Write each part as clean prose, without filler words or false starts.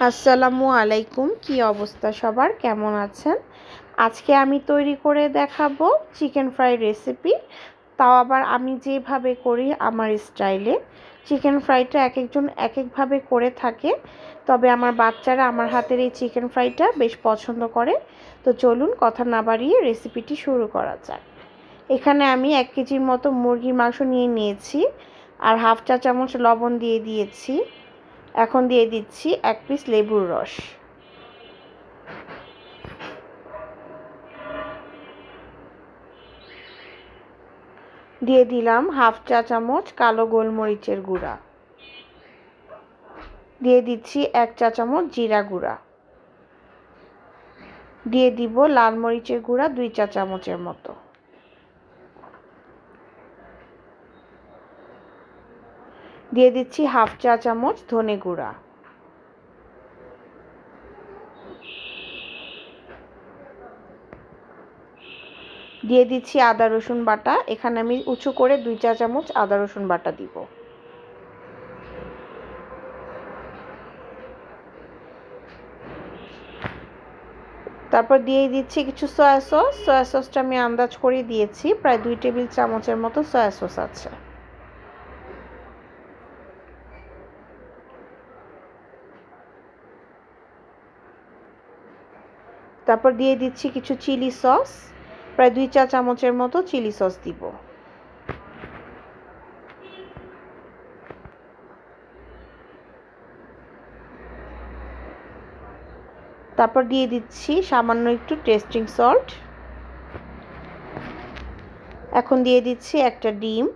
আসসালামু আলাইকুম। কি অবস্থা সবার, কেমন আছেন? আজকে আমি তৈরি করে দেখাবো চিকেন ফ্রাই রেসিপি, তাও আবার আমি যেভাবে করি আমার স্টাইলে। চিকেন ফ্রাইটা এক একজন এক একভাবে করে থাকে, তবে আমার বাচ্চারা আমার হাতের এই চিকেন ফ্রাইটা বেশ পছন্দ করে। তো চলুন কথা না বাড়িয়ে রেসিপিটি শুরু করা যাক। এখানে আমি 1 কেজির মতো মুরগির মাংস নিয়েছি আর হাফ চা চামচ লবণ দিয়ে দিয়েছি। এখন দিয়ে দিচ্ছি 1 পিস লেবুর রস, দিয়ে দিলাম হাফ চা চামচ কালো গোলমরিচের গুঁড়া, দিয়ে দিচ্ছি 1 চা চামচ জিরা গুঁড়া, দিয়ে দিব লাল মরিচের গুঁড়া 2 চা চামচের মতো, দিয়ে দিচ্ছি হাফ চা চামচ ধনে গুঁড়া, দিয়ে দিচ্ছি আদা রসুন বাটা। এখানে আমি উঁচু করে 2 চা চামচ আদা রসুন বাটা দিব। তারপর দিয়ে দিচ্ছি কিছু সয়া সস। সয়া সসটা আমি আন্দাজ করে দিয়েছি, প্রায় 2 টেবিল চামচের মতো সয়া সস আছে। তারপর দিয়ে দিচ্ছি কিছু চিলি সস, প্রায় 2 চা চামচের মতো চিলি সস দিব। তারপর দিয়ে দিচ্ছি সামান্য একটু টেস্টিং সল্ট। এখন দিয়ে দিচ্ছি একটা ডিম,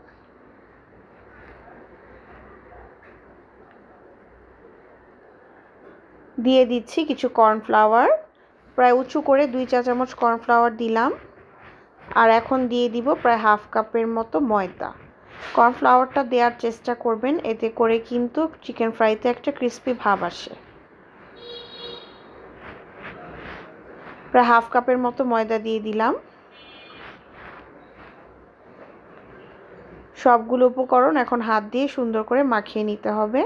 দিয়ে দিচ্ছি কিছু কর্নফ্লাওয়ার, প্রায় উঁচু করে 2 চা চামচ কর্নফ্লাওয়ার দিলাম। আর এখন দিয়ে দিব প্রায় হাফ কাপের মতো ময়দা। কর্নফ্লাওয়ারটা দেওয়ার চেষ্টা করবেন, এতে করে কিন্তু চিকেন ফ্রাইতে একটা ক্রিস্পি ভাব আসে। প্রায় হাফ কাপের মতো ময়দা দিয়ে দিলাম। সবগুলো উপকরণ এখন হাত দিয়ে সুন্দর করে মাখিয়ে নিতে হবে।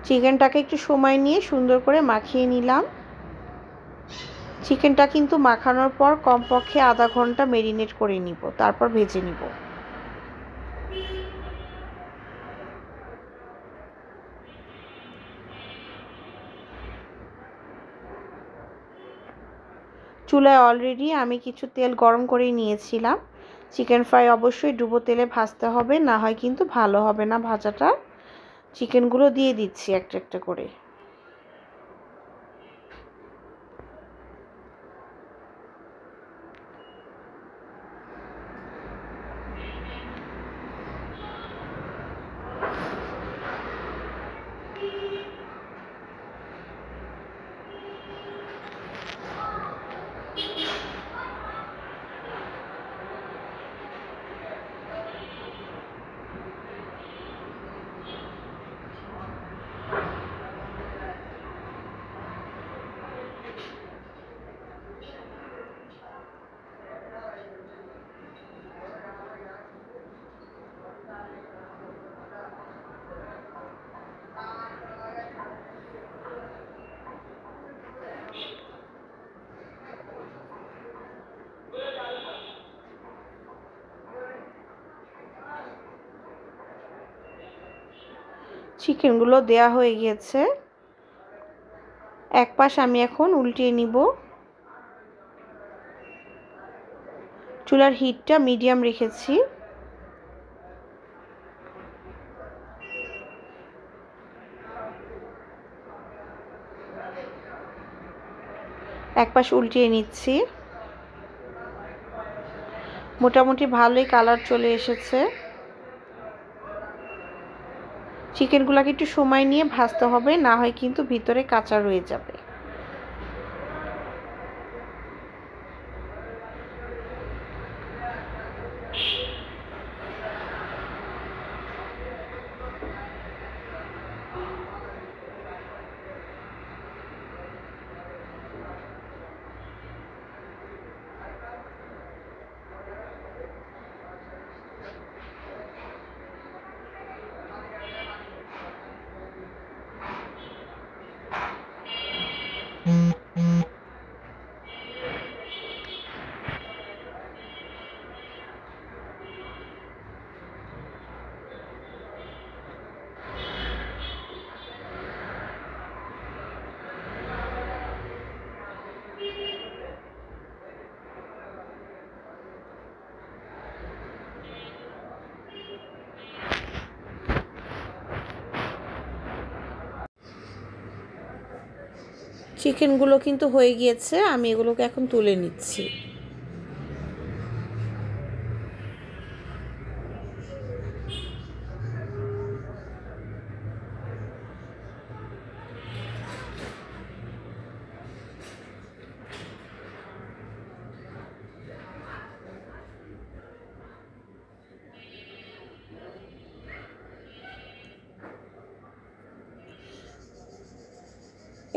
চিকেনটাকে একটু সময় নিয়ে সুন্দর করে মাখিয়ে নিলাম। চিকেনটা কিন্তু মাখানোর পর কমপক্ষে আধা ঘন্টা মেরিনেট করে নিব, তারপর ভেজে নিব। চুলায় অলরেডি আমি কিছু তেল গরম করে নিয়েছিলাম। চিকেন ফ্রাই অবশ্যই ডুবো তেলে ভাজতে হবে, না হয় কিন্তু ভালো হবে না ভাজাটা। চিকেনগুলো দিয়ে দিচ্ছি একটা একটা করে। চিকেনগুলো দেয়া হয়ে গিয়েছে, এক পাশ আমি এখন উল্টিয়ে নিব। চুলার হিটটা মিডিয়াম রেখেছি। এক পাশ উল্টিয়ে নিচ্ছি। মোটামুটি ভালোই কালার চলে এসেছে। চিকেনগুলোকে একটু সময় নিয়ে ভাজতে হবে, না হয় কিন্তু ভিতরে কাঁচা রয়ে যাবে। চিকেনগুলো কিন্তু হয়ে গিয়েছে, আমি এগুলোকে এখন তুলে নিচ্ছি।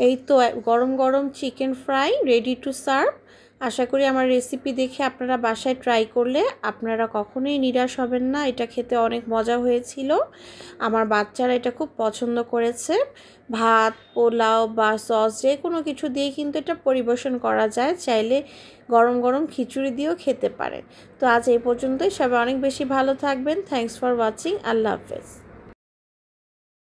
এই তো গরম গরম chicken fry ready to serve. আশা করি আমার রেসিপি দেখে আপনারা বাসায় ট্রাই করলে আপনারা কখনোই নিরাশ হবেন না। এটা খেতে অনেক মজা হয়েছিল, আমার বাচ্চারা এটা খুব পছন্দ করেছে। ভাত, পোলাও বা সস যে কোনো কিছু দিয়ে কিন্তু এটা পরিবেশন করা যায়, চাইলে গরম গরম খিচুড়ি দিয়েও খেতে পারেন। তো আজ এই পর্যন্তই, সবাই অনেক বেশি ভালো থাকবেন। Thanks for watching. আল্লাহ হাফেজ।